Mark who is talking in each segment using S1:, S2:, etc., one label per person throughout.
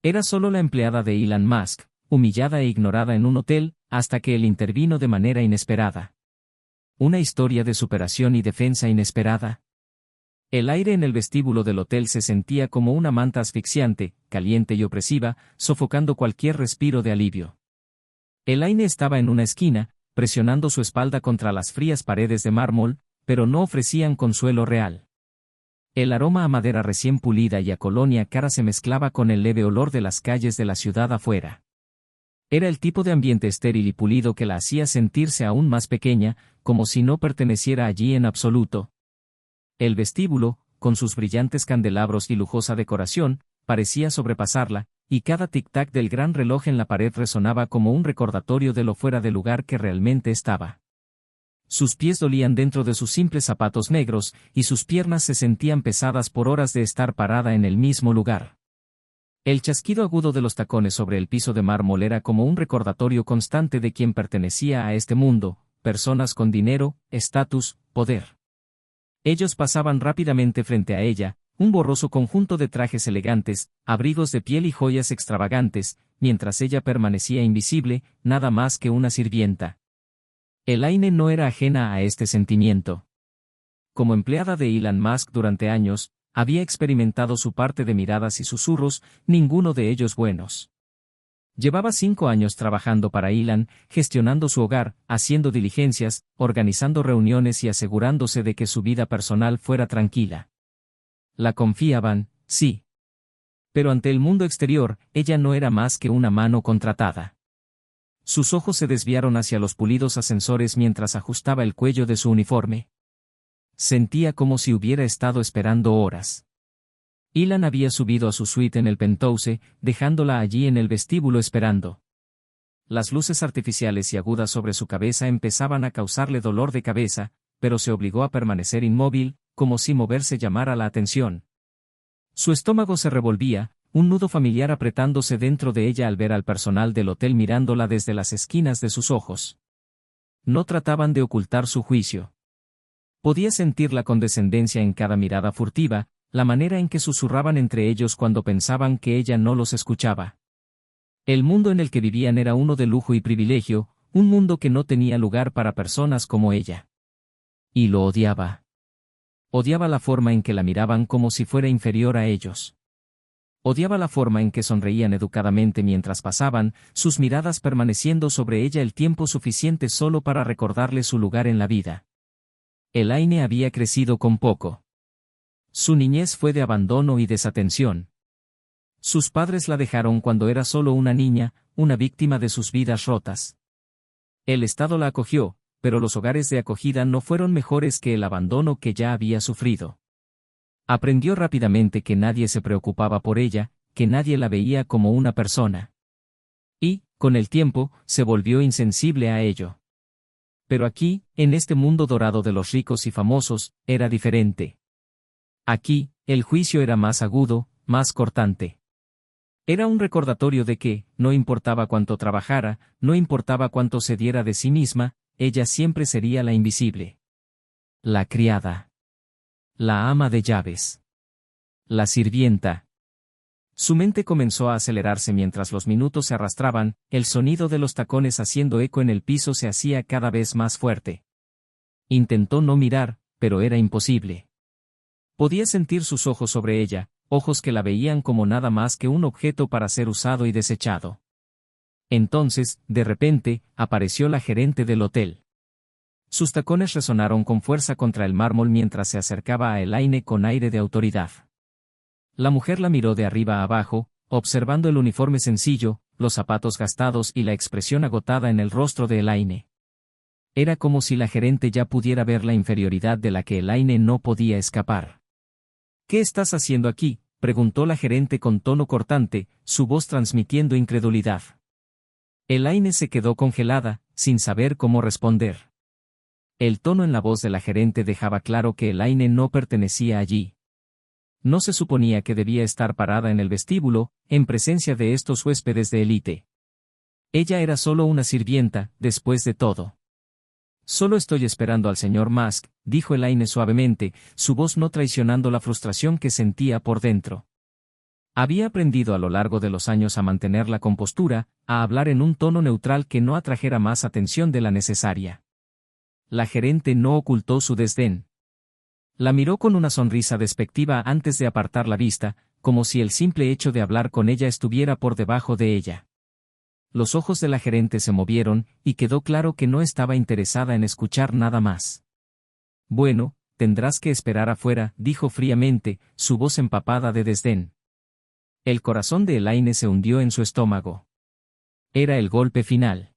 S1: Era solo la empleada de Elon Musk, humillada e ignorada en un hotel, hasta que él intervino de manera inesperada. Una historia de superación y defensa inesperada. El aire en el vestíbulo del hotel se sentía como una manta asfixiante, caliente y opresiva, sofocando cualquier respiro de alivio. Elaine estaba en una esquina, presionando su espalda contra las frías paredes de mármol, pero no ofrecían consuelo real. El aroma a madera recién pulida y a colonia cara se mezclaba con el leve olor de las calles de la ciudad afuera. Era el tipo de ambiente estéril y pulido que la hacía sentirse aún más pequeña, como si no perteneciera allí en absoluto. El vestíbulo, con sus brillantes candelabros y lujosa decoración, parecía sobrepasarla, y cada tic-tac del gran reloj en la pared resonaba como un recordatorio de lo fuera de lugar que realmente estaba. Sus pies dolían dentro de sus simples zapatos negros, y sus piernas se sentían pesadas por horas de estar parada en el mismo lugar. El chasquido agudo de los tacones sobre el piso de mármol era como un recordatorio constante de quién pertenecía a este mundo, personas con dinero, estatus, poder. Ellos pasaban rápidamente frente a ella, un borroso conjunto de trajes elegantes, abrigos de piel y joyas extravagantes, mientras ella permanecía invisible, nada más que una sirvienta. Elaine no era ajena a este sentimiento. Como empleada de Elon Musk durante años, había experimentado su parte de miradas y susurros, ninguno de ellos buenos. Llevaba 5 años trabajando para Elon, gestionando su hogar, haciendo diligencias, organizando reuniones y asegurándose de que su vida personal fuera tranquila. La confiaban, sí. Pero ante el mundo exterior, ella no era más que una mano contratada. Sus ojos se desviaron hacia los pulidos ascensores mientras ajustaba el cuello de su uniforme. Sentía como si hubiera estado esperando horas. Elon había subido a su suite en el penthouse, dejándola allí en el vestíbulo esperando. Las luces artificiales y agudas sobre su cabeza empezaban a causarle dolor de cabeza, pero se obligó a permanecer inmóvil, como si moverse llamara la atención. Su estómago se revolvía, un nudo familiar apretándose dentro de ella al ver al personal del hotel mirándola desde las esquinas de sus ojos. No trataban de ocultar su juicio. Podía sentir la condescendencia en cada mirada furtiva, la manera en que susurraban entre ellos cuando pensaban que ella no los escuchaba. El mundo en el que vivían era uno de lujo y privilegio, un mundo que no tenía lugar para personas como ella. Y lo odiaba. Odiaba la forma en que la miraban como si fuera inferior a ellos. Odiaba la forma en que sonreían educadamente mientras pasaban, sus miradas permaneciendo sobre ella el tiempo suficiente solo para recordarle su lugar en la vida. Elaine había crecido con poco. Su niñez fue de abandono y desatención. Sus padres la dejaron cuando era solo una niña, una víctima de sus vidas rotas. El Estado la acogió, pero los hogares de acogida no fueron mejores que el abandono que ya había sufrido. Aprendió rápidamente que nadie se preocupaba por ella, que nadie la veía como una persona. Y, con el tiempo, se volvió insensible a ello. Pero aquí, en este mundo dorado de los ricos y famosos, era diferente. Aquí, el juicio era más agudo, más cortante. Era un recordatorio de que, no importaba cuánto trabajara, no importaba cuánto se diera de sí misma, ella siempre sería la invisible. La criada. La ama de llaves. La sirvienta. Su mente comenzó a acelerarse mientras los minutos se arrastraban, el sonido de los tacones haciendo eco en el piso se hacía cada vez más fuerte. Intentó no mirar, pero era imposible. Podía sentir sus ojos sobre ella, ojos que la veían como nada más que un objeto para ser usado y desechado. Entonces, de repente, apareció la gerente del hotel. Sus tacones resonaron con fuerza contra el mármol mientras se acercaba a Elaine con aire de autoridad. La mujer la miró de arriba a abajo, observando el uniforme sencillo, los zapatos gastados y la expresión agotada en el rostro de Elaine. Era como si la gerente ya pudiera ver la inferioridad de la que Elaine no podía escapar. «¿Qué estás haciendo aquí?», preguntó la gerente con tono cortante, su voz transmitiendo incredulidad. Elaine se quedó congelada, sin saber cómo responder. El tono en la voz de la gerente dejaba claro que Elaine no pertenecía allí. No se suponía que debía estar parada en el vestíbulo, en presencia de estos huéspedes de élite. Ella era solo una sirvienta, después de todo. «Solo estoy esperando al señor Musk», dijo Elaine suavemente, su voz no traicionando la frustración que sentía por dentro. Había aprendido a lo largo de los años a mantener la compostura, a hablar en un tono neutral que no atrajera más atención de la necesaria. La gerente no ocultó su desdén. La miró con una sonrisa despectiva antes de apartar la vista, como si el simple hecho de hablar con ella estuviera por debajo de ella. Los ojos de la gerente se movieron, y quedó claro que no estaba interesada en escuchar nada más. Bueno, tendrás que esperar afuera, dijo fríamente, su voz empapada de desdén. El corazón de Elaine se hundió en su estómago. Era el golpe final.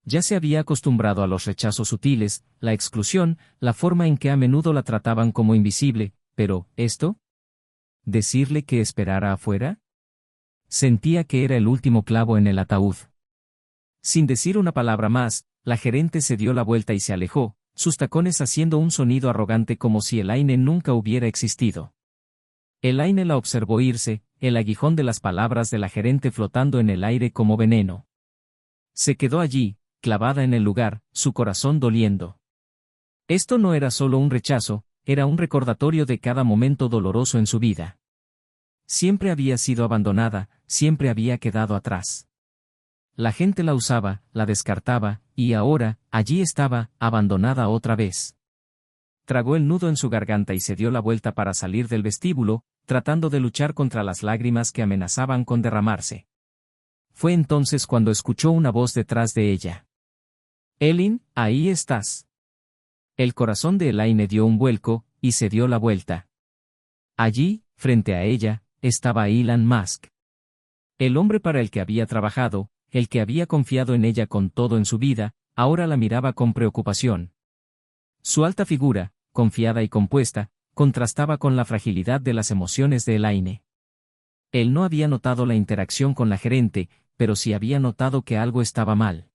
S1: Ya se había acostumbrado a los rechazos sutiles, la exclusión, la forma en que a menudo la trataban como invisible, pero, ¿esto? ¿Decirle que esperara afuera? Sentía que era el último clavo en el ataúd. Sin decir una palabra más, la gerente se dio la vuelta y se alejó, sus tacones haciendo un sonido arrogante como si Elaine nunca hubiera existido. Elaine la observó irse, el aguijón de las palabras de la gerente flotando en el aire como veneno. Se quedó allí, clavada en el lugar, su corazón doliendo. Esto no era solo un rechazo, era un recordatorio de cada momento doloroso en su vida. Siempre había sido abandonada, siempre había quedado atrás. La gente la usaba, la descartaba, y ahora, allí estaba, abandonada otra vez. Tragó el nudo en su garganta y se dio la vuelta para salir del vestíbulo, tratando de luchar contra las lágrimas que amenazaban con derramarse. Fue entonces cuando escuchó una voz detrás de ella. «Elin, ahí estás». El corazón de Elaine dio un vuelco, y se dio la vuelta. Allí, frente a ella, estaba Elon Musk. El hombre para el que había trabajado, el que había confiado en ella con todo en su vida, ahora la miraba con preocupación. Su alta figura, confiada y compuesta, contrastaba con la fragilidad de las emociones de Elaine. Él no había notado la interacción con la gerente, pero sí había notado que algo estaba mal.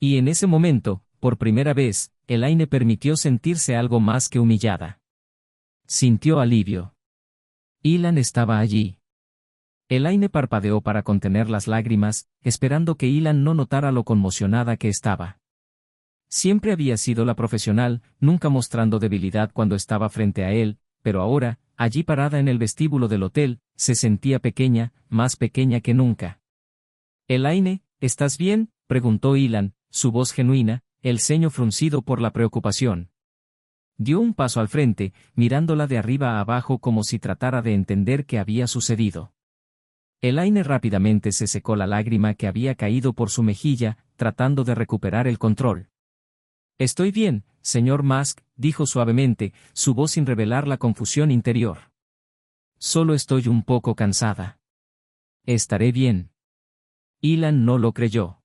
S1: Y en ese momento, por primera vez, Elaine permitió sentirse algo más que humillada. Sintió alivio. Ilan estaba allí. Elaine parpadeó para contener las lágrimas, esperando que Ilan no notara lo conmocionada que estaba. Siempre había sido la profesional, nunca mostrando debilidad cuando estaba frente a él, pero ahora, allí parada en el vestíbulo del hotel, se sentía pequeña, más pequeña que nunca. «Elaine, ¿estás bien?», preguntó Ilan, su voz genuina, el ceño fruncido por la preocupación. Dio un paso al frente, mirándola de arriba a abajo como si tratara de entender qué había sucedido. Elaine rápidamente se secó la lágrima que había caído por su mejilla, tratando de recuperar el control. «Estoy bien, señor Musk», dijo suavemente, su voz sin revelar la confusión interior. «Solo estoy un poco cansada. Estaré bien». Ilan no lo creyó.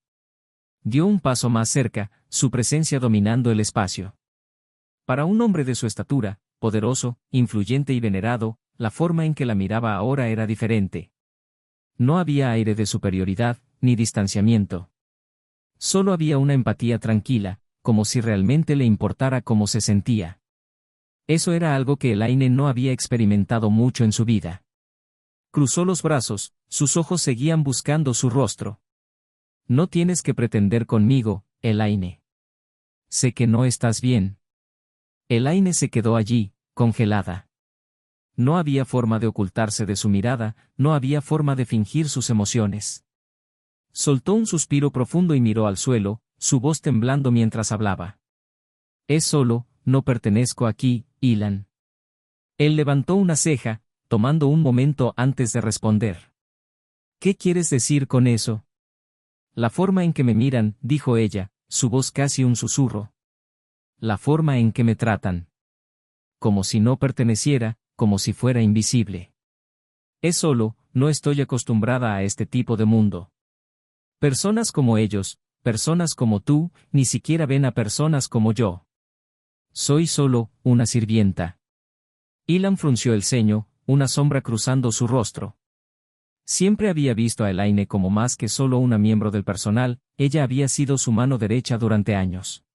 S1: Dio un paso más cerca, su presencia dominando el espacio. Para un hombre de su estatura, poderoso, influyente y venerado, la forma en que la miraba ahora era diferente. No había aire de superioridad, ni distanciamiento. Solo había una empatía tranquila, como si realmente le importara cómo se sentía. Eso era algo que Elaine no había experimentado mucho en su vida. Cruzó los brazos, sus ojos seguían buscando su rostro. «No tienes que pretender conmigo, Elaine. Sé que no estás bien». Elaine se quedó allí, congelada. No había forma de ocultarse de su mirada, no había forma de fingir sus emociones. Soltó un suspiro profundo y miró al suelo, su voz temblando mientras hablaba. «Es solo, no pertenezco aquí, Ilan». Él levantó una ceja, tomando un momento antes de responder. «¿Qué quieres decir con eso?» «La forma en que me miran», dijo ella, su voz casi un susurro. «La forma en que me tratan. Como si no perteneciera, como si fuera invisible. Es solo, no estoy acostumbrada a este tipo de mundo. Personas como ellos, personas como tú, ni siquiera ven a personas como yo. Soy solo, una sirvienta». Ilan frunció el ceño, una sombra cruzando su rostro. Siempre había visto a Elaine como más que solo una miembro del personal, ella había sido su mano derecha durante años.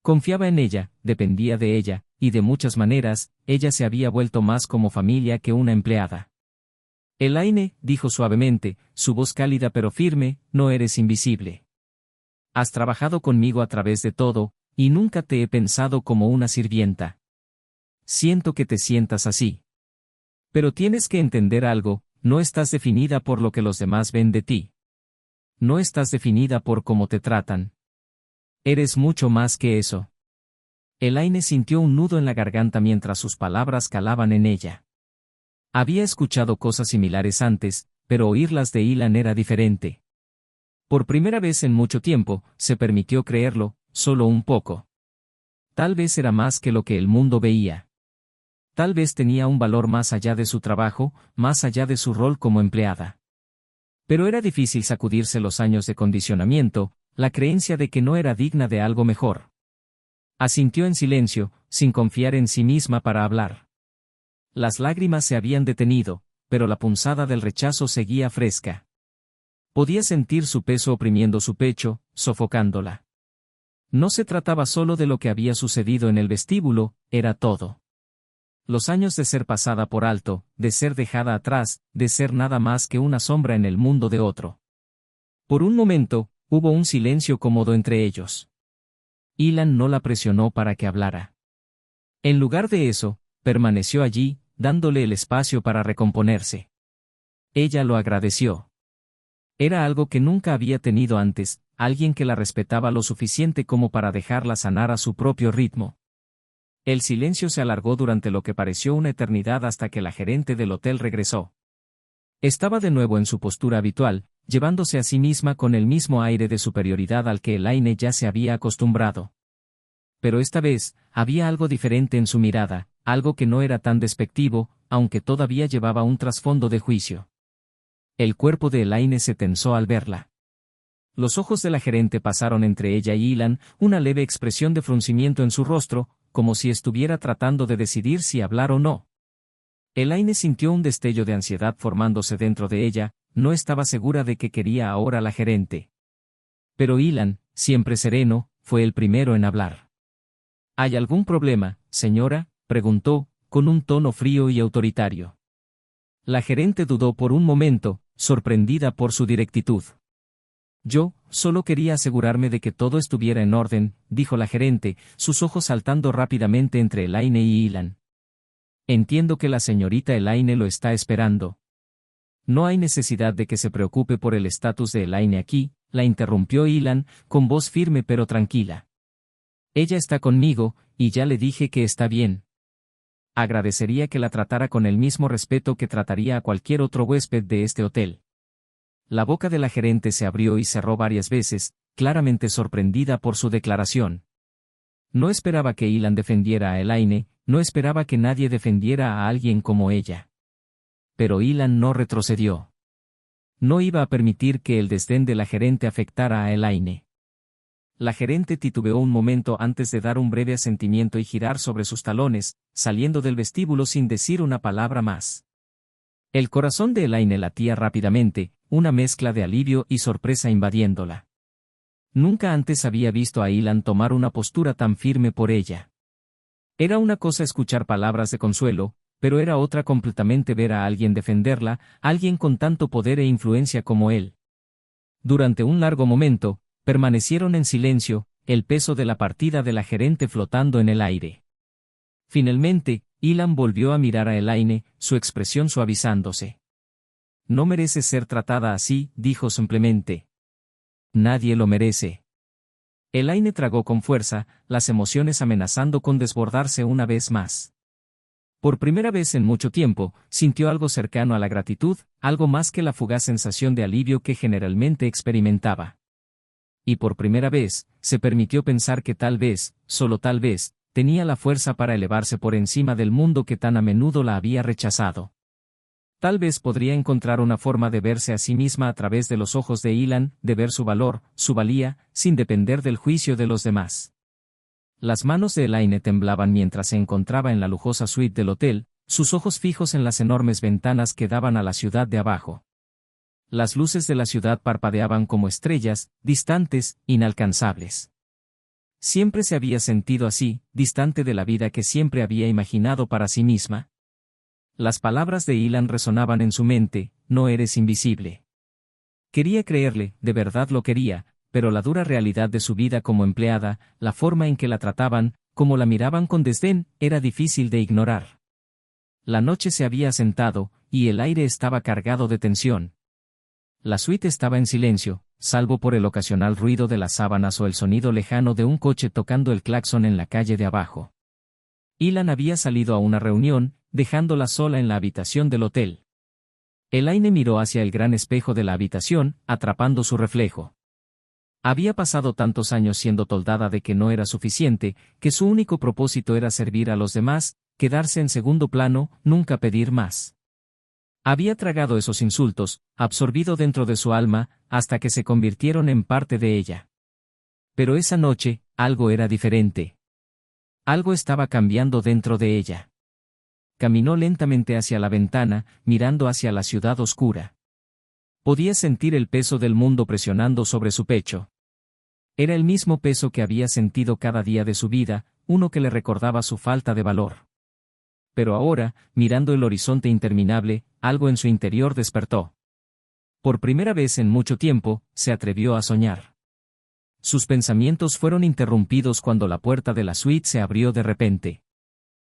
S1: Confiaba en ella, dependía de ella, y de muchas maneras, ella se había vuelto más como familia que una empleada. «Elaine», dijo suavemente, su voz cálida pero firme, «no eres invisible. Has trabajado conmigo a través de todo, y nunca te he pensado como una sirvienta. Siento que te sientas así. Pero tienes que entender algo, no estás definida por lo que los demás ven de ti. No estás definida por cómo te tratan. Eres mucho más que eso. Elaine sintió un nudo en la garganta mientras sus palabras calaban en ella. Había escuchado cosas similares antes, pero oírlas de Ilan era diferente. Por primera vez en mucho tiempo, se permitió creerlo, solo un poco. Tal vez era más que lo que el mundo veía. Tal vez tenía un valor más allá de su trabajo, más allá de su rol como empleada. Pero era difícil sacudirse los años de condicionamiento, la creencia de que no era digna de algo mejor. Asintió en silencio, sin confiar en sí misma para hablar. Las lágrimas se habían detenido, pero la punzada del rechazo seguía fresca. Podía sentir su peso oprimiendo su pecho, sofocándola. No se trataba solo de lo que había sucedido en el vestíbulo, era todo. Los años de ser pasada por alto, de ser dejada atrás, de ser nada más que una sombra en el mundo de otro. Por un momento, hubo un silencio cómodo entre ellos. Ilan no la presionó para que hablara. En lugar de eso, permaneció allí, dándole el espacio para recomponerse. Ella lo agradeció. Era algo que nunca había tenido antes, alguien que la respetaba lo suficiente como para dejarla sanar a su propio ritmo. El silencio se alargó durante lo que pareció una eternidad hasta que la gerente del hotel regresó. Estaba de nuevo en su postura habitual, llevándose a sí misma con el mismo aire de superioridad al que Elaine ya se había acostumbrado. Pero esta vez, había algo diferente en su mirada, algo que no era tan despectivo, aunque todavía llevaba un trasfondo de juicio. El cuerpo de Elaine se tensó al verla. Los ojos de la gerente pasaron entre ella y Ilan, una leve expresión de fruncimiento en su rostro, como si estuviera tratando de decidir si hablar o no. Elaine sintió un destello de ansiedad formándose dentro de ella, no estaba segura de qué quería ahora la gerente. Pero Ilan, siempre sereno, fue el primero en hablar. ¿Hay algún problema, señora?, preguntó, con un tono frío y autoritario. La gerente dudó por un momento, sorprendida por su directitud. Yo, solo quería asegurarme de que todo estuviera en orden, dijo la gerente, sus ojos saltando rápidamente entre Elaine y Ilan. Entiendo que la señorita Elaine lo está esperando. No hay necesidad de que se preocupe por el estatus de Elaine aquí, la interrumpió Ilan, con voz firme pero tranquila. Ella está conmigo, y ya le dije que está bien. Agradecería que la tratara con el mismo respeto que trataría a cualquier otro huésped de este hotel. La boca de la gerente se abrió y cerró varias veces, claramente sorprendida por su declaración. No esperaba que Ilan defendiera a Elaine, no esperaba que nadie defendiera a alguien como ella. Pero Ilan no retrocedió. No iba a permitir que el desdén de la gerente afectara a Elaine. La gerente titubeó un momento antes de dar un breve asentimiento y girar sobre sus talones, saliendo del vestíbulo sin decir una palabra más. El corazón de Elaine latía rápidamente, una mezcla de alivio y sorpresa invadiéndola. Nunca antes había visto a Ilan tomar una postura tan firme por ella. Era una cosa escuchar palabras de consuelo, pero era otra completamente ver a alguien defenderla, alguien con tanto poder e influencia como él. Durante un largo momento, permanecieron en silencio, el peso de la partida de la gerente flotando en el aire. Finalmente, Ilan volvió a mirar a Elaine, su expresión suavizándose. No mereces ser tratada así, dijo simplemente. Nadie lo merece. Elaine tragó con fuerza, las emociones amenazando con desbordarse una vez más. Por primera vez en mucho tiempo, sintió algo cercano a la gratitud, algo más que la fugaz sensación de alivio que generalmente experimentaba. Y por primera vez, se permitió pensar que tal vez, solo tal vez, tenía la fuerza para elevarse por encima del mundo que tan a menudo la había rechazado. Tal vez podría encontrar una forma de verse a sí misma a través de los ojos de Ilan, de ver su valor, su valía, sin depender del juicio de los demás. Las manos de Elaine temblaban mientras se encontraba en la lujosa suite del hotel, sus ojos fijos en las enormes ventanas que daban a la ciudad de abajo. Las luces de la ciudad parpadeaban como estrellas, distantes, inalcanzables. Siempre se había sentido así, distante de la vida que siempre había imaginado para sí misma. Las palabras de Ilan resonaban en su mente, no eres invisible. Quería creerle, de verdad lo quería, pero la dura realidad de su vida como empleada, la forma en que la trataban, como la miraban con desdén, era difícil de ignorar. La noche se había asentado, y el aire estaba cargado de tensión. La suite estaba en silencio, salvo por el ocasional ruido de las sábanas o el sonido lejano de un coche tocando el claxon en la calle de abajo. Ilan había salido a una reunión, dejándola sola en la habitación del hotel. Elaine miró hacia el gran espejo de la habitación, atrapando su reflejo. Había pasado tantos años siendo toldada de que no era suficiente, que su único propósito era servir a los demás, quedarse en segundo plano, nunca pedir más. Había tragado esos insultos, absorbido dentro de su alma, hasta que se convirtieron en parte de ella. Pero esa noche, algo era diferente. Algo estaba cambiando dentro de ella. Caminó lentamente hacia la ventana, mirando hacia la ciudad oscura. Podía sentir el peso del mundo presionando sobre su pecho. Era el mismo peso que había sentido cada día de su vida, uno que le recordaba su falta de valor. Pero ahora, mirando el horizonte interminable, algo en su interior despertó. Por primera vez en mucho tiempo, se atrevió a soñar. Sus pensamientos fueron interrumpidos cuando la puerta de la suite se abrió de repente.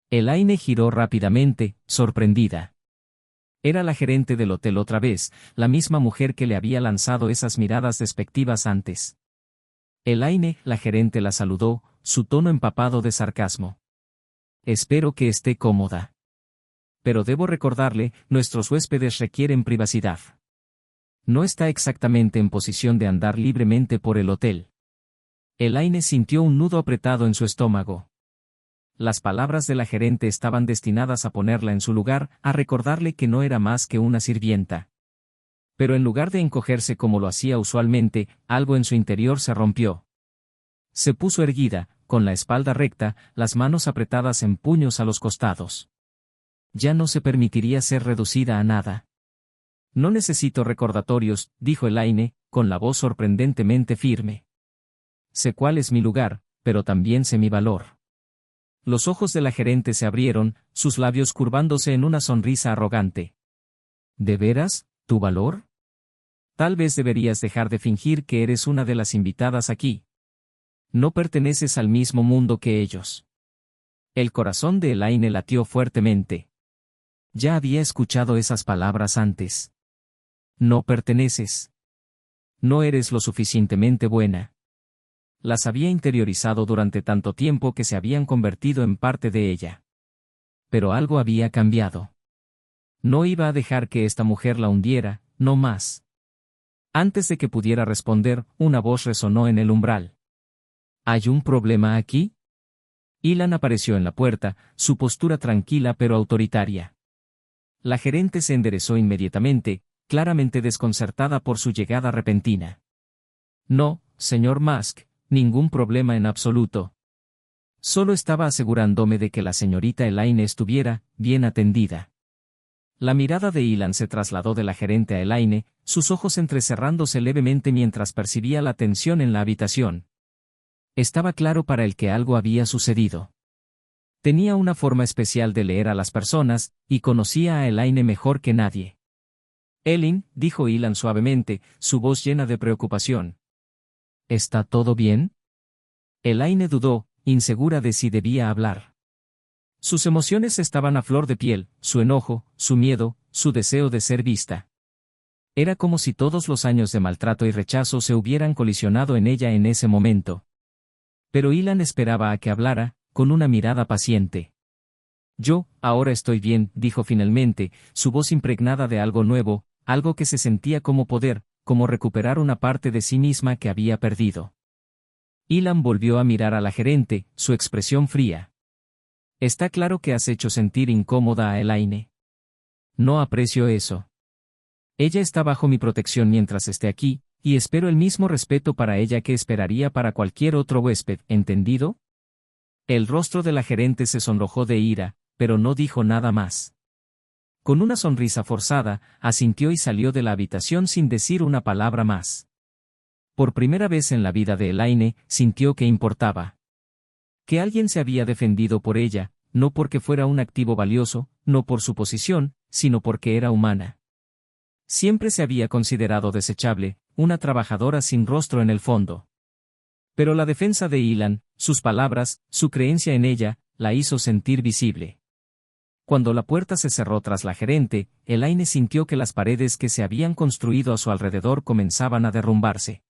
S1: Elaine giró rápidamente, sorprendida. Era la gerente del hotel otra vez, la misma mujer que le había lanzado esas miradas despectivas antes. Elaine, la gerente, la saludó, su tono empapado de sarcasmo. Espero que esté cómoda. Pero debo recordarle, nuestros huéspedes requieren privacidad. No está exactamente en posición de andar libremente por el hotel. Elaine sintió un nudo apretado en su estómago. Las palabras de la gerente estaban destinadas a ponerla en su lugar, a recordarle que no era más que una sirvienta. Pero en lugar de encogerse como lo hacía usualmente, algo en su interior se rompió. Se puso erguida, con la espalda recta, las manos apretadas en puños a los costados. Ya no se permitiría ser reducida a nada. No necesito recordatorios, dijo Elaine, con la voz sorprendentemente firme. Sé cuál es mi lugar, pero también sé mi valor. Los ojos de la gerente se abrieron, sus labios curvándose en una sonrisa arrogante. ¿De veras, tu valor? Tal vez deberías dejar de fingir que eres una de las invitadas aquí. No perteneces al mismo mundo que ellos. El corazón de Elaine latió fuertemente. Ya había escuchado esas palabras antes. No perteneces. No eres lo suficientemente buena. Las había interiorizado durante tanto tiempo que se habían convertido en parte de ella. Pero algo había cambiado. No iba a dejar que esta mujer la hundiera, no más. Antes de que pudiera responder, una voz resonó en el umbral. ¿Hay un problema aquí? Ilan apareció en la puerta, su postura tranquila pero autoritaria. La gerente se enderezó inmediatamente, claramente desconcertada por su llegada repentina. No, señor Musk, ningún problema en absoluto. Solo estaba asegurándome de que la señorita Elaine estuviera bien atendida. La mirada de Ilan se trasladó de la gerente a Elaine, sus ojos entrecerrándose levemente mientras percibía la tensión en la habitación. Estaba claro para él que algo había sucedido. Tenía una forma especial de leer a las personas, y conocía a Elaine mejor que nadie. Elin, dijo Ilan suavemente, su voz llena de preocupación. ¿Está todo bien? Elaine dudó, insegura de si debía hablar. Sus emociones estaban a flor de piel, su enojo, su miedo, su deseo de ser vista. Era como si todos los años de maltrato y rechazo se hubieran colisionado en ella en ese momento. Pero Ilan esperaba a que hablara, con una mirada paciente. Yo, ahora estoy bien, dijo finalmente, su voz impregnada de algo nuevo, algo que se sentía como poder, como recuperar una parte de sí misma que había perdido. Ilan volvió a mirar a la gerente, su expresión fría. Está claro que has hecho sentir incómoda a Elaine. No aprecio eso. Ella está bajo mi protección mientras esté aquí, y espero el mismo respeto para ella que esperaría para cualquier otro huésped, ¿entendido? El rostro de la gerente se sonrojó de ira, pero no dijo nada más. Con una sonrisa forzada, asintió y salió de la habitación sin decir una palabra más. Por primera vez en la vida de Elaine, sintió que importaba. Que alguien se había defendido por ella, no porque fuera un activo valioso, no por su posición, sino porque era humana. Siempre se había considerado desechable, una trabajadora sin rostro en el fondo. Pero la defensa de Ilan, sus palabras, su creencia en ella, la hizo sentir visible. Cuando la puerta se cerró tras la gerente, Elaine sintió que las paredes que se habían construido a su alrededor comenzaban a derrumbarse.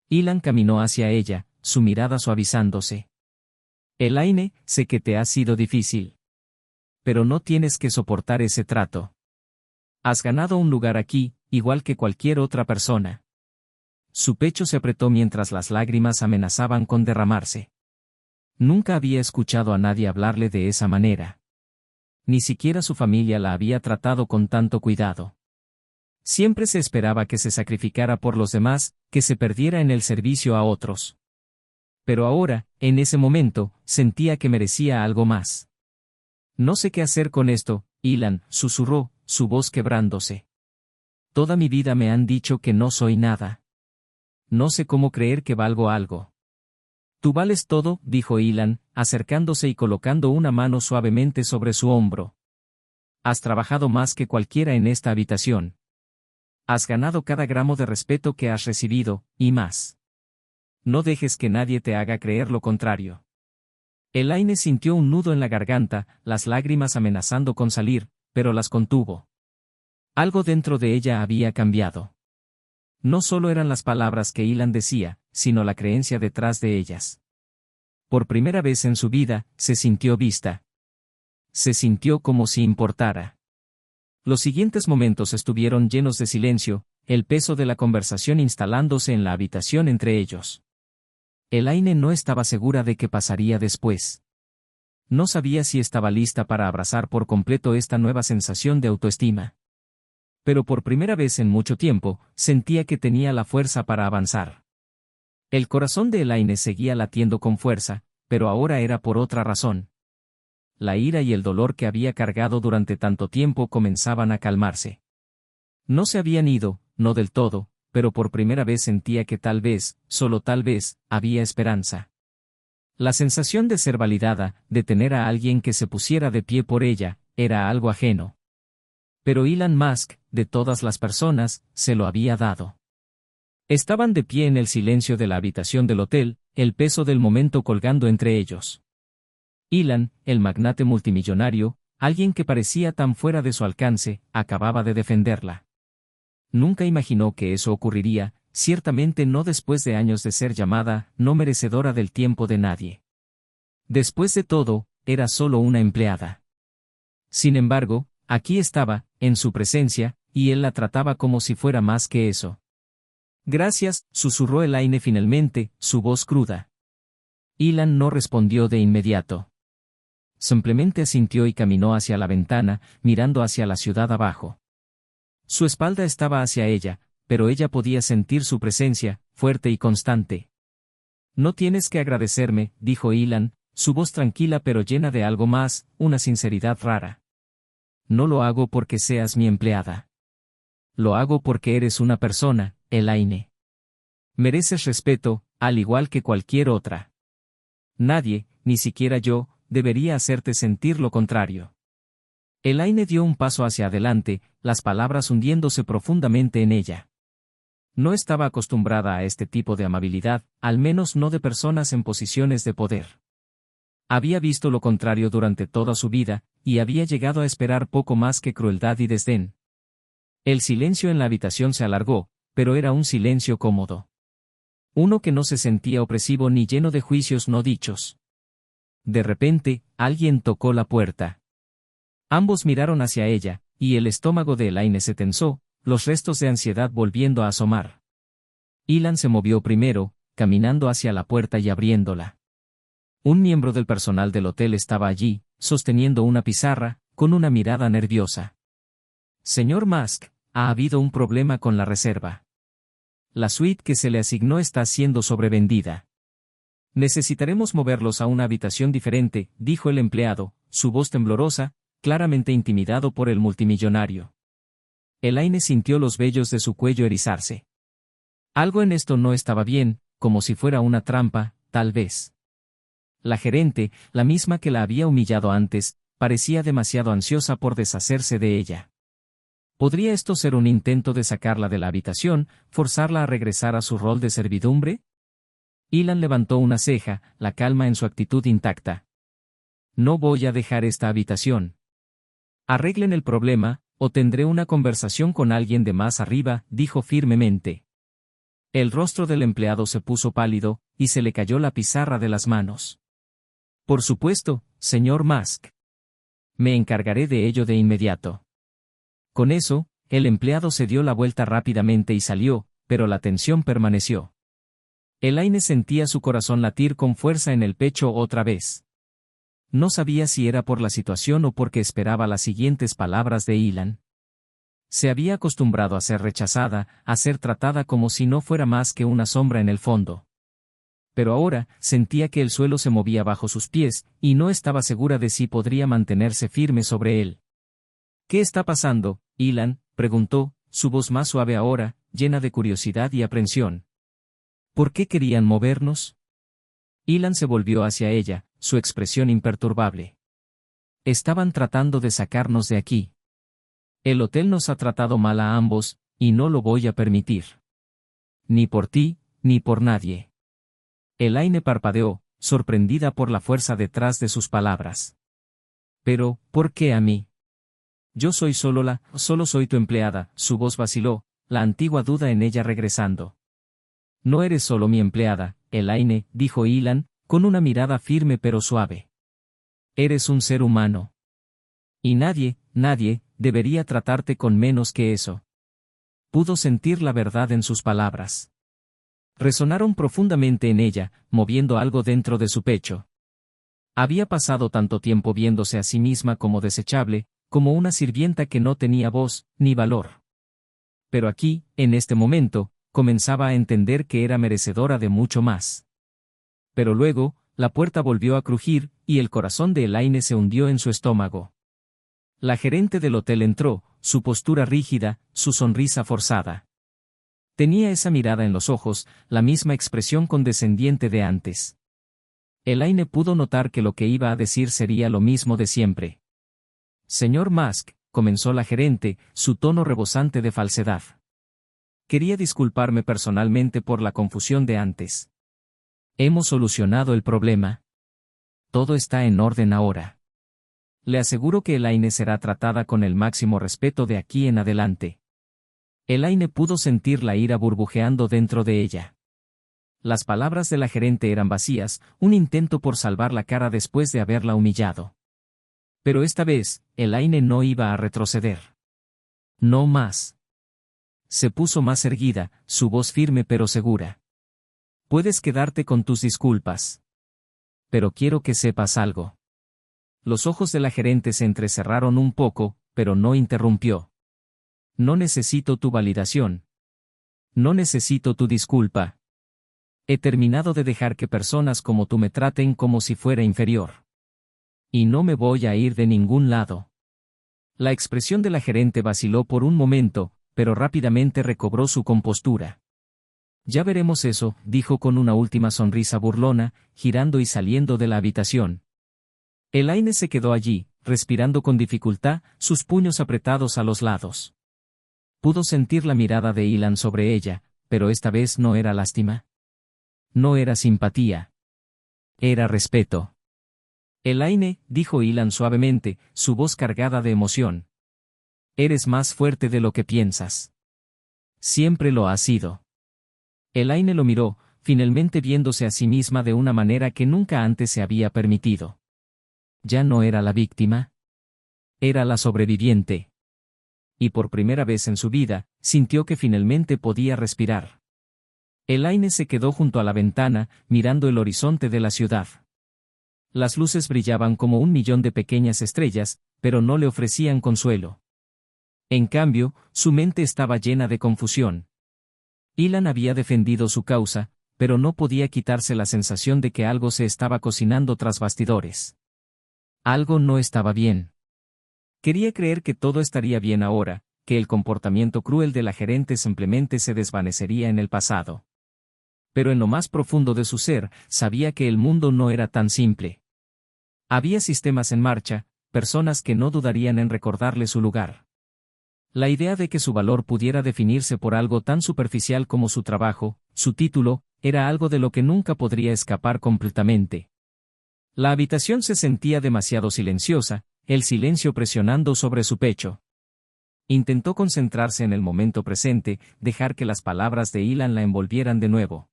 S1: Ilan caminó hacia ella, su mirada suavizándose. Elaine, sé que te ha sido difícil. Pero no tienes que soportar ese trato. Has ganado un lugar aquí, igual que cualquier otra persona. Su pecho se apretó mientras las lágrimas amenazaban con derramarse. Nunca había escuchado a nadie hablarle de esa manera. Ni siquiera su familia la había tratado con tanto cuidado. Siempre se esperaba que se sacrificara por los demás, que se perdiera en el servicio a otros. Pero ahora, en ese momento, sentía que merecía algo más. No sé qué hacer con esto, Ilan, susurró, su voz quebrándose. Toda mi vida me han dicho que no soy nada. No sé cómo creer que valgo algo. Tú vales todo, dijo Ilan, acercándose y colocando una mano suavemente sobre su hombro. Has trabajado más que cualquiera en esta habitación. Has ganado cada gramo de respeto que has recibido, y más. No dejes que nadie te haga creer lo contrario. Elaine sintió un nudo en la garganta, las lágrimas amenazando con salir, pero las contuvo. Algo dentro de ella había cambiado. No solo eran las palabras que Ilan decía, sino la creencia detrás de ellas. Por primera vez en su vida, se sintió vista. Se sintió como si importara. Los siguientes momentos estuvieron llenos de silencio, el peso de la conversación instalándose en la habitación entre ellos. Elaine no estaba segura de qué pasaría después. No sabía si estaba lista para abrazar por completo esta nueva sensación de autoestima. Pero por primera vez en mucho tiempo, sentía que tenía la fuerza para avanzar. El corazón de Elaine seguía latiendo con fuerza, pero ahora era por otra razón. La ira y el dolor que había cargado durante tanto tiempo comenzaban a calmarse. No se habían ido, no del todo, pero por primera vez sentía que tal vez, solo tal vez, había esperanza. La sensación de ser validada, de tener a alguien que se pusiera de pie por ella, era algo ajeno. Pero Elon Musk, de todas las personas, se lo había dado. Estaban de pie en el silencio de la habitación del hotel, el peso del momento colgando entre ellos. Elon, el magnate multimillonario, alguien que parecía tan fuera de su alcance, acababa de defenderla. Nunca imaginó que eso ocurriría, ciertamente no después de años de ser llamada, no merecedora del tiempo de nadie. Después de todo, era solo una empleada. Sin embargo, aquí estaba, en su presencia, y él la trataba como si fuera más que eso. Gracias, susurró Elaine finalmente, su voz cruda. Ilan no respondió de inmediato. Simplemente asintió y caminó hacia la ventana, mirando hacia la ciudad abajo. Su espalda estaba hacia ella, pero ella podía sentir su presencia, fuerte y constante. No tienes que agradecerme, dijo Ilan, su voz tranquila pero llena de algo más, una sinceridad rara. No lo hago porque seas mi empleada. Lo hago porque eres una persona, Elaine. Mereces respeto, al igual que cualquier otra. Nadie, ni siquiera yo, debería hacerte sentir lo contrario. Elaine dio un paso hacia adelante, las palabras hundiéndose profundamente en ella. No estaba acostumbrada a este tipo de amabilidad, al menos no de personas en posiciones de poder. Había visto lo contrario durante toda su vida, y había llegado a esperar poco más que crueldad y desdén. El silencio en la habitación se alargó, pero era un silencio cómodo. Uno que no se sentía opresivo ni lleno de juicios no dichos. De repente, alguien tocó la puerta. Ambos miraron hacia ella, y el estómago de Elaine se tensó, los restos de ansiedad volviendo a asomar. Ilan se movió primero, caminando hacia la puerta y abriéndola. Un miembro del personal del hotel estaba allí, sosteniendo una pizarra, con una mirada nerviosa. Señor Musk, ha habido un problema con la reserva. La suite que se le asignó está siendo sobrevendida. Necesitaremos moverlos a una habitación diferente, dijo el empleado, su voz temblorosa, claramente intimidado por el multimillonario. Elaine sintió los vellos de su cuello erizarse. Algo en esto no estaba bien, como si fuera una trampa, tal vez. La gerente, la misma que la había humillado antes, parecía demasiado ansiosa por deshacerse de ella. ¿Podría esto ser un intento de sacarla de la habitación, forzarla a regresar a su rol de servidumbre? Ilan levantó una ceja, la calma en su actitud intacta. No voy a dejar esta habitación. Arreglen el problema, o tendré una conversación con alguien de más arriba, dijo firmemente. El rostro del empleado se puso pálido, y se le cayó la pizarra de las manos. Por supuesto, señor Musk. Me encargaré de ello de inmediato. Con eso, el empleado se dio la vuelta rápidamente y salió, pero la tensión permaneció. Elaine sentía su corazón latir con fuerza en el pecho otra vez. No sabía si era por la situación o porque esperaba las siguientes palabras de Ilan. Se había acostumbrado a ser rechazada, a ser tratada como si no fuera más que una sombra en el fondo. Pero ahora, sentía que el suelo se movía bajo sus pies, y no estaba segura de si podría mantenerse firme sobre él. ¿Qué está pasando, Ilan?, preguntó, su voz más suave ahora, llena de curiosidad y aprensión. ¿Por qué querían movernos? Ilan se volvió hacia ella, su expresión imperturbable. Estaban tratando de sacarnos de aquí. El hotel nos ha tratado mal a ambos, y no lo voy a permitir. Ni por ti, ni por nadie. Elaine parpadeó, sorprendida por la fuerza detrás de sus palabras. Pero, ¿por qué a mí? Yo soy solo soy tu empleada, su voz vaciló, la antigua duda en ella regresando. No eres solo mi empleada, Elaine, dijo Ilan, con una mirada firme pero suave. Eres un ser humano. Y nadie, debería tratarte con menos que eso. Pudo sentir la verdad en sus palabras. Resonaron profundamente en ella, moviendo algo dentro de su pecho. Había pasado tanto tiempo viéndose a sí misma como desechable, como una sirvienta que no tenía voz, ni valor. Pero aquí, en este momento, comenzaba a entender que era merecedora de mucho más. Pero luego, la puerta volvió a crujir, y el corazón de Elaine se hundió en su estómago. La gerente del hotel entró, su postura rígida, su sonrisa forzada. Tenía esa mirada en los ojos, la misma expresión condescendiente de antes. Elaine pudo notar que lo que iba a decir sería lo mismo de siempre. Señor Musk, comenzó la gerente, su tono rebosante de falsedad. Quería disculparme personalmente por la confusión de antes. Hemos solucionado el problema. Todo está en orden ahora. Le aseguro que Elaine será tratada con el máximo respeto de aquí en adelante. Elaine pudo sentir la ira burbujeando dentro de ella. Las palabras de la gerente eran vacías, un intento por salvar la cara después de haberla humillado. Pero esta vez, Elaine no iba a retroceder. No más. Se puso más erguida, su voz firme pero segura. Puedes quedarte con tus disculpas. Pero quiero que sepas algo. Los ojos de la gerente se entrecerraron un poco, pero no interrumpió. No necesito tu validación. No necesito tu disculpa. He terminado de dejar que personas como tú me traten como si fuera inferior. Y no me voy a ir de ningún lado. La expresión de la gerente vaciló por un momento, pero rápidamente recobró su compostura. Ya veremos eso, dijo con una última sonrisa burlona, girando y saliendo de la habitación. Elaine se quedó allí, respirando con dificultad, sus puños apretados a los lados. Pudo sentir la mirada de Ilan sobre ella, pero esta vez no era lástima. No era simpatía. Era respeto. Elaine, dijo Ilan suavemente, su voz cargada de emoción. Eres más fuerte de lo que piensas. Siempre lo has sido. Elaine lo miró, finalmente viéndose a sí misma de una manera que nunca antes se había permitido. Ya no era la víctima. Era la sobreviviente. Y por primera vez en su vida, sintió que finalmente podía respirar. Elaine se quedó junto a la ventana, mirando el horizonte de la ciudad. Las luces brillaban como 1.000.000 de pequeñas estrellas, pero no le ofrecían consuelo. En cambio, su mente estaba llena de confusión. Ilan había defendido su causa, pero no podía quitarse la sensación de que algo se estaba cocinando tras bastidores. Algo no estaba bien. Quería creer que todo estaría bien ahora, que el comportamiento cruel de la gerente simplemente se desvanecería en el pasado. Pero en lo más profundo de su ser, sabía que el mundo no era tan simple. Había sistemas en marcha, personas que no dudarían en recordarle su lugar. La idea de que su valor pudiera definirse por algo tan superficial como su trabajo, su título, era algo de lo que nunca podría escapar completamente. La habitación se sentía demasiado silenciosa, el silencio presionando sobre su pecho. Intentó concentrarse en el momento presente, dejar que las palabras de Ilan la envolvieran de nuevo.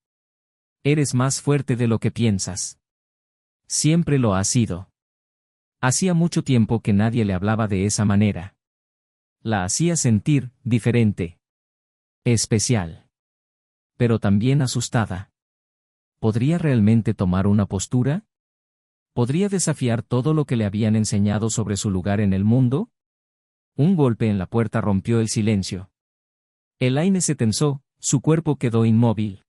S1: Eres más fuerte de lo que piensas. Siempre lo has sido. Hacía mucho tiempo que nadie le hablaba de esa manera. La hacía sentir diferente. Especial. Pero también asustada. ¿Podría realmente tomar una postura? ¿Podría desafiar todo lo que le habían enseñado sobre su lugar en el mundo? Un golpe en la puerta rompió el silencio. Elaine se tensó, su cuerpo quedó inmóvil.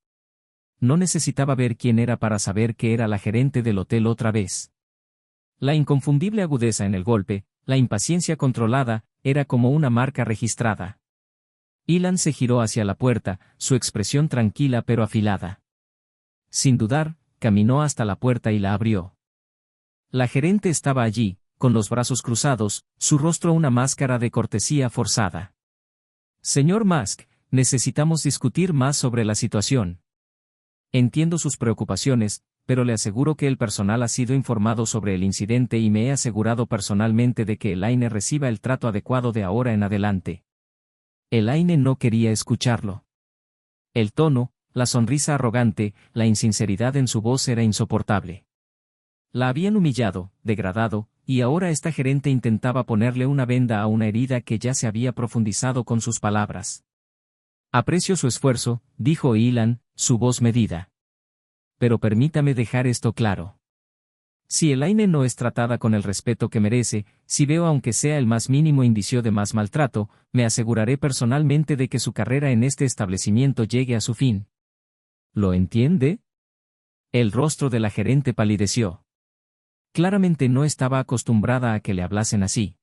S1: No necesitaba ver quién era para saber que era la gerente del hotel otra vez. La inconfundible agudeza en el golpe, la impaciencia controlada, era como una marca registrada. Ilan se giró hacia la puerta, su expresión tranquila pero afilada. Sin dudar, caminó hasta la puerta y la abrió. La gerente estaba allí, con los brazos cruzados, su rostro una máscara de cortesía forzada. Señor Musk, necesitamos discutir más sobre la situación. Entiendo sus preocupaciones, pero le aseguro que el personal ha sido informado sobre el incidente y me he asegurado personalmente de que Elaine reciba el trato adecuado de ahora en adelante. Elaine no quería escucharlo. El tono, la sonrisa arrogante, la insinceridad en su voz era insoportable. La habían humillado, degradado, y ahora esta gerente intentaba ponerle una venda a una herida que ya se había profundizado con sus palabras. Aprecio su esfuerzo, dijo Ilan, su voz medida. Pero permítame dejar esto claro. Si Elaine no es tratada con el respeto que merece, si veo aunque sea el más mínimo indicio de más maltrato, me aseguraré personalmente de que su carrera en este establecimiento llegue a su fin. ¿Lo entiende? El rostro de la gerente palideció. Claramente no estaba acostumbrada a que le hablasen así.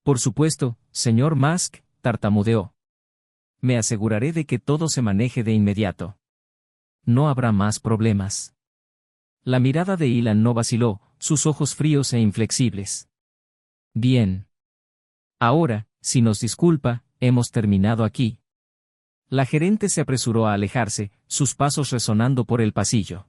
S1: Por supuesto, señor Musk, tartamudeó. Me aseguraré de que todo se maneje de inmediato. No habrá más problemas. La mirada de Ilan no vaciló, sus ojos fríos e inflexibles. Bien. Ahora, si nos disculpa, hemos terminado aquí. La gerente se apresuró a alejarse, sus pasos resonando por el pasillo.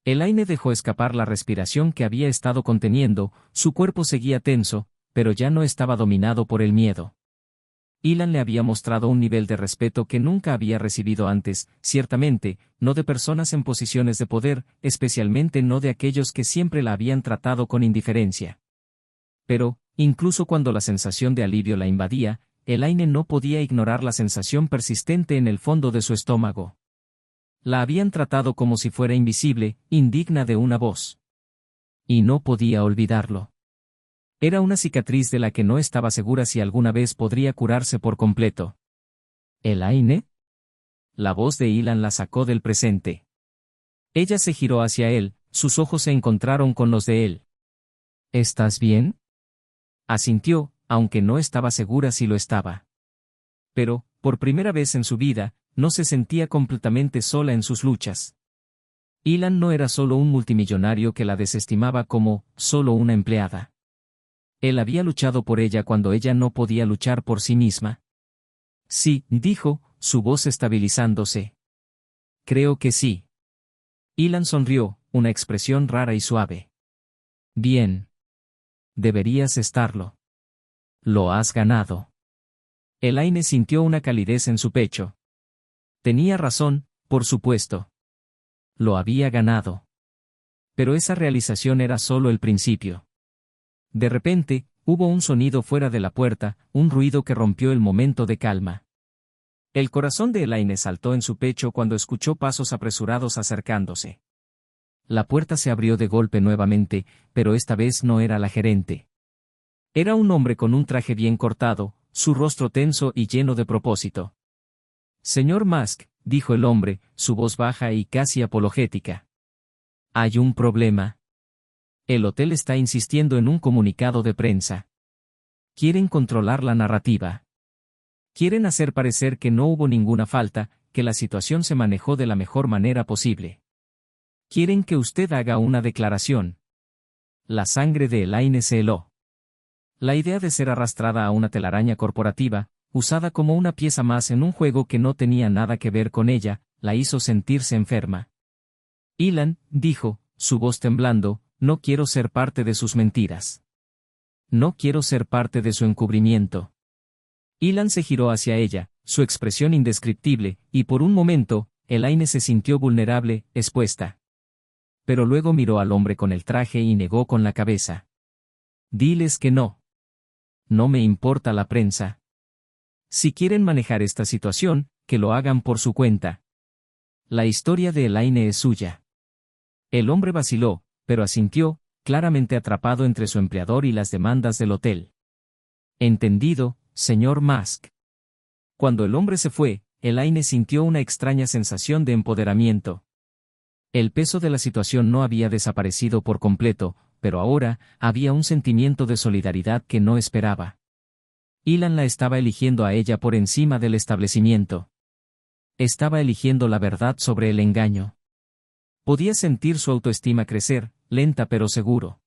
S1: Elaine dejó escapar la respiración que había estado conteniendo, su cuerpo seguía tenso, pero ya no estaba dominado por el miedo. Ilan le había mostrado un nivel de respeto que nunca había recibido antes, ciertamente, no de personas en posiciones de poder, especialmente no de aquellos que siempre la habían tratado con indiferencia. Pero, incluso cuando la sensación de alivio la invadía, Elaine no podía ignorar la sensación persistente en el fondo de su estómago. La habían tratado como si fuera invisible, indigna de una voz. Y no podía olvidarlo. Era una cicatriz de la que no estaba segura si alguna vez podría curarse por completo. ¿Elaine? La voz de Ilan la sacó del presente. Ella se giró hacia él, sus ojos se encontraron con los de él. ¿Estás bien? Asintió, aunque no estaba segura si lo estaba. Pero, por primera vez en su vida, no se sentía completamente sola en sus luchas. Ilan no era solo un multimillonario que la desestimaba como, solo una empleada. Él había luchado por ella cuando ella no podía luchar por sí misma. Sí, dijo, su voz estabilizándose. Creo que sí. Ilan sonrió, una expresión rara y suave. Bien. Deberías estarlo. Lo has ganado. Elaine sintió una calidez en su pecho. Tenía razón, por supuesto. Lo había ganado. Pero esa realización era solo el principio. De repente, hubo un sonido fuera de la puerta, un ruido que rompió el momento de calma. El corazón de Elaine saltó en su pecho cuando escuchó pasos apresurados acercándose. La puerta se abrió de golpe nuevamente, pero esta vez no era la gerente. Era un hombre con un traje bien cortado, su rostro tenso y lleno de propósito. Señor Musk, dijo el hombre, su voz baja y casi apologética. Hay un problema. El hotel está insistiendo en un comunicado de prensa. Quieren controlar la narrativa. Quieren hacer parecer que no hubo ninguna falta, que la situación se manejó de la mejor manera posible. Quieren que usted haga una declaración. La sangre de Elaine se heló. La idea de ser arrastrada a una telaraña corporativa, usada como una pieza más en un juego que no tenía nada que ver con ella, la hizo sentirse enferma. Ilan, dijo, su voz temblando, no quiero ser parte de sus mentiras. No quiero ser parte de su encubrimiento. Ilan se giró hacia ella, su expresión indescriptible, y por un momento, Elaine se sintió vulnerable, expuesta. Pero luego miró al hombre con el traje y negó con la cabeza. Diles que no. No me importa la prensa. Si quieren manejar esta situación, que lo hagan por su cuenta. La historia de Elaine es suya. El hombre vaciló, pero asintió, claramente atrapado entre su empleador y las demandas del hotel. Entendido, señor Musk. Cuando el hombre se fue, Elaine sintió una extraña sensación de empoderamiento. El peso de la situación no había desaparecido por completo, pero ahora, había un sentimiento de solidaridad que no esperaba. Ilan la estaba eligiendo a ella por encima del establecimiento. Estaba eligiendo la verdad sobre el engaño. Podía sentir su autoestima crecer, lenta pero seguro.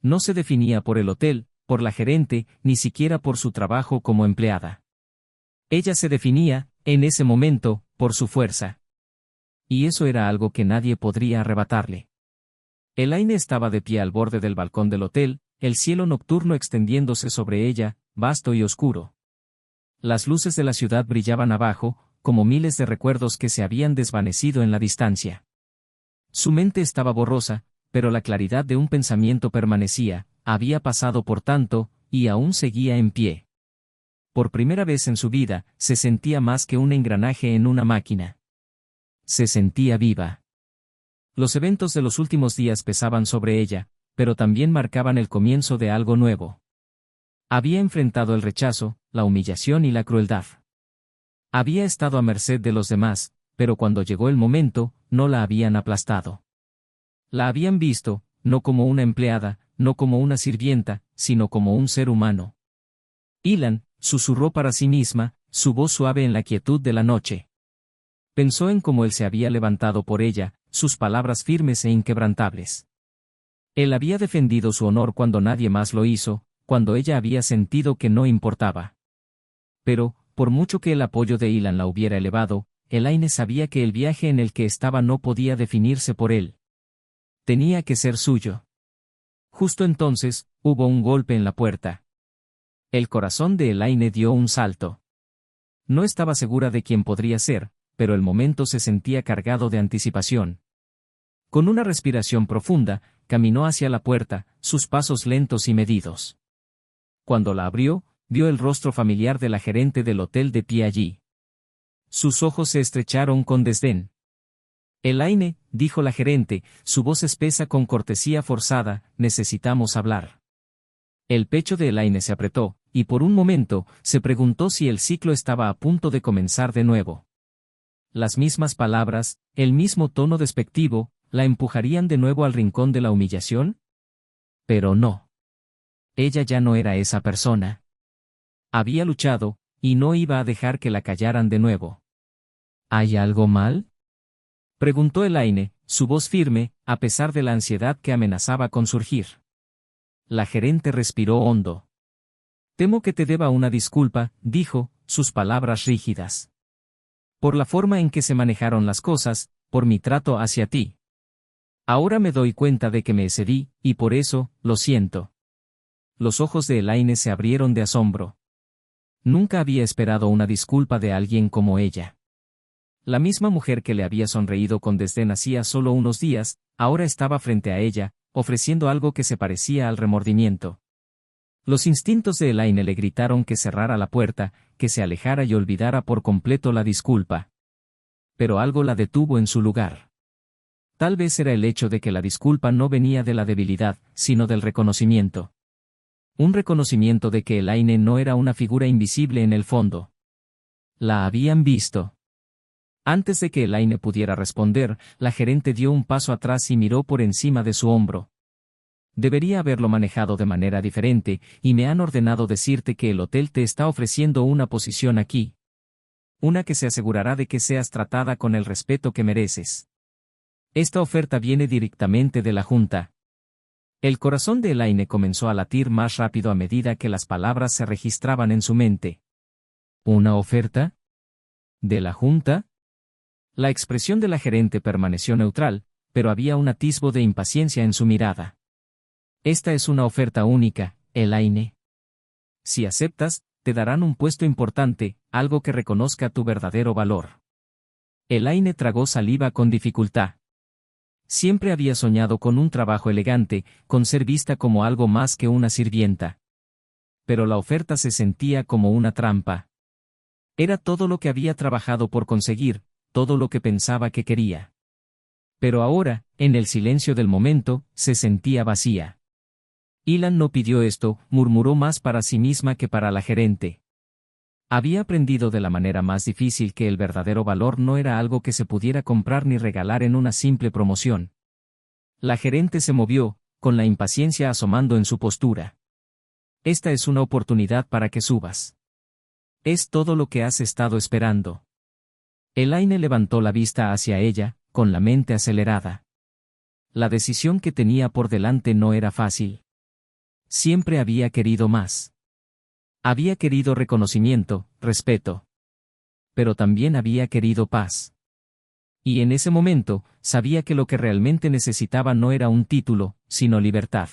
S1: No se definía por el hotel, por la gerente, ni siquiera por su trabajo como empleada. Ella se definía, en ese momento, por su fuerza. Y eso era algo que nadie podría arrebatarle. Elaine estaba de pie al borde del balcón del hotel, el cielo nocturno extendiéndose sobre ella, vasto y oscuro. Las luces de la ciudad brillaban abajo, como miles de recuerdos que se habían desvanecido en la distancia. Su mente estaba borrosa, pero la claridad de un pensamiento permanecía, había pasado por tanto, y aún seguía en pie. Por primera vez en su vida, se sentía más que un engranaje en una máquina. Se sentía viva. Los eventos de los últimos días pesaban sobre ella, pero también marcaban el comienzo de algo nuevo. Había enfrentado el rechazo, la humillación y la crueldad. Había estado a merced de los demás, pero cuando llegó el momento, no la habían aplastado. La habían visto, no como una empleada, no como una sirvienta, sino como un ser humano. Ilan, susurró para sí misma, su voz suave en la quietud de la noche. Pensó en cómo él se había levantado por ella, sus palabras firmes e inquebrantables. Él había defendido su honor cuando nadie más lo hizo, cuando ella había sentido que no importaba. Pero, por mucho que el apoyo de Ilan la hubiera elevado, Elaine sabía que el viaje en el que estaba no podía definirse por él. Tenía que ser suyo. Justo entonces, hubo un golpe en la puerta. El corazón de Elaine dio un salto. No estaba segura de quién podría ser, pero el momento se sentía cargado de anticipación. Con una respiración profunda, caminó hacia la puerta, sus pasos lentos y medidos. Cuando la abrió, vio el rostro familiar de la gerente del hotel de pie allí. Sus ojos se estrecharon con desdén. Elaine, dijo la gerente, su voz espesa con cortesía forzada, necesitamos hablar. El pecho de Elaine se apretó, y por un momento, se preguntó si el ciclo estaba a punto de comenzar de nuevo. Las mismas palabras, el mismo tono despectivo, ¿la empujarían de nuevo al rincón de la humillación? Pero no. Ella ya no era esa persona. Había luchado, y no iba a dejar que la callaran de nuevo. ¿Hay algo mal?, preguntó Elaine, su voz firme, a pesar de la ansiedad que amenazaba con surgir. La gerente respiró hondo. Temo que te deba una disculpa, dijo, sus palabras rígidas. Por la forma en que se manejaron las cosas, por mi trato hacia ti. Ahora me doy cuenta de que me excedí, y por eso, lo siento. Los ojos de Elaine se abrieron de asombro. Nunca había esperado una disculpa de alguien como ella. La misma mujer que le había sonreído con desdén hacía solo unos días, ahora estaba frente a ella, ofreciendo algo que se parecía al remordimiento. Los instintos de Elaine le gritaron que cerrara la puerta, que se alejara y olvidara por completo la disculpa. Pero algo la detuvo en su lugar. Tal vez era el hecho de que la disculpa no venía de la debilidad, sino del reconocimiento. Un reconocimiento de que Elaine no era una figura invisible en el fondo. La habían visto. Antes de que Elaine pudiera responder, la gerente dio un paso atrás y miró por encima de su hombro. Debería haberlo manejado de manera diferente, y me han ordenado decirte que el hotel te está ofreciendo una posición aquí. Una que se asegurará de que seas tratada con el respeto que mereces. Esta oferta viene directamente de la Junta. El corazón de Elaine comenzó a latir más rápido a medida que las palabras se registraban en su mente. ¿Una oferta? ¿De la Junta? La expresión de la gerente permaneció neutral, pero había un atisbo de impaciencia en su mirada. Esta es una oferta única, Elaine. Si aceptas, te darán un puesto importante, algo que reconozca tu verdadero valor. Elaine tragó saliva con dificultad. Siempre había soñado con un trabajo elegante, con ser vista como algo más que una sirvienta. Pero la oferta se sentía como una trampa. Era todo lo que había trabajado por conseguir, todo lo que pensaba que quería. Pero ahora, en el silencio del momento, se sentía vacía. Ilan no pidió esto, murmuró más para sí misma que para la gerente. Había aprendido de la manera más difícil que el verdadero valor no era algo que se pudiera comprar ni regalar en una simple promoción. La gerente se movió, con la impaciencia asomando en su postura. Esta es una oportunidad para que subas. Es todo lo que has estado esperando. Elaine levantó la vista hacia ella, con la mente acelerada. La decisión que tenía por delante no era fácil. Siempre había querido más. Había querido reconocimiento, respeto. Pero también había querido paz. Y en ese momento, sabía que lo que realmente necesitaba no era un título, sino libertad.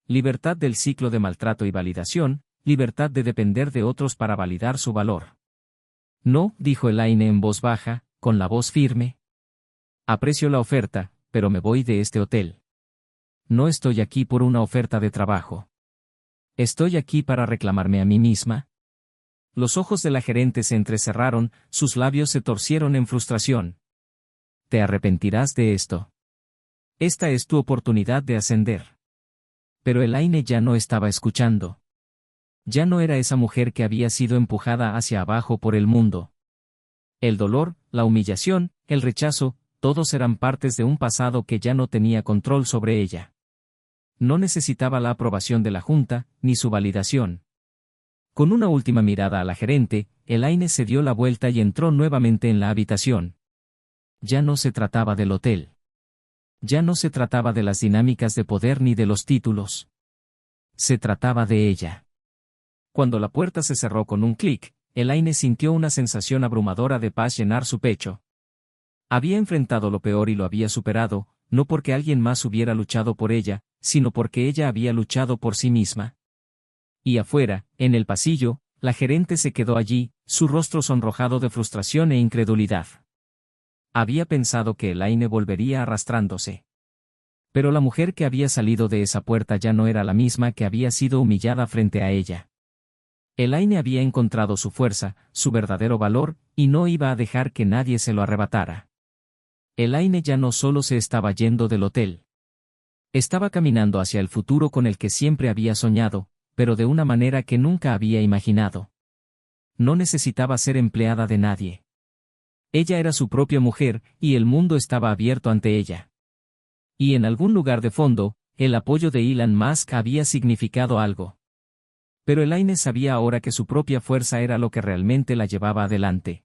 S1: Libertad del ciclo de maltrato y validación, libertad de depender de otros para validar su valor. No, dijo Elaine en voz baja, con la voz firme. Aprecio la oferta, pero me voy de este hotel. No estoy aquí por una oferta de trabajo. ¿Estoy aquí para reclamarme a mí misma? Los ojos de la gerente se entrecerraron, sus labios se torcieron en frustración. Te arrepentirás de esto. Esta es tu oportunidad de ascender. Pero Elaine ya no estaba escuchando. Ya no era esa mujer que había sido empujada hacia abajo por el mundo. El dolor, la humillación, el rechazo, todos eran partes de un pasado que ya no tenía control sobre ella. No necesitaba la aprobación de la junta, ni su validación. Con una última mirada a la gerente, Elaine se dio la vuelta y entró nuevamente en la habitación. Ya no se trataba del hotel. Ya no se trataba de las dinámicas de poder ni de los títulos. Se trataba de ella. Cuando la puerta se cerró con un clic, Elaine sintió una sensación abrumadora de paz llenar su pecho. Había enfrentado lo peor y lo había superado, no porque alguien más hubiera luchado por ella, sino porque ella había luchado por sí misma. Y afuera, en el pasillo, la gerente se quedó allí, su rostro sonrojado de frustración e incredulidad. Había pensado que Elaine volvería arrastrándose. Pero la mujer que había salido de esa puerta ya no era la misma que había sido humillada frente a ella. Elaine había encontrado su fuerza, su verdadero valor, y no iba a dejar que nadie se lo arrebatara. Elaine ya no solo se estaba yendo del hotel. Estaba caminando hacia el futuro con el que siempre había soñado, pero de una manera que nunca había imaginado. No necesitaba ser empleada de nadie. Ella era su propia mujer, y el mundo estaba abierto ante ella. Y en algún lugar de fondo, el apoyo de Elon Musk había significado algo. Pero Elaine sabía ahora que su propia fuerza era lo que realmente la llevaba adelante.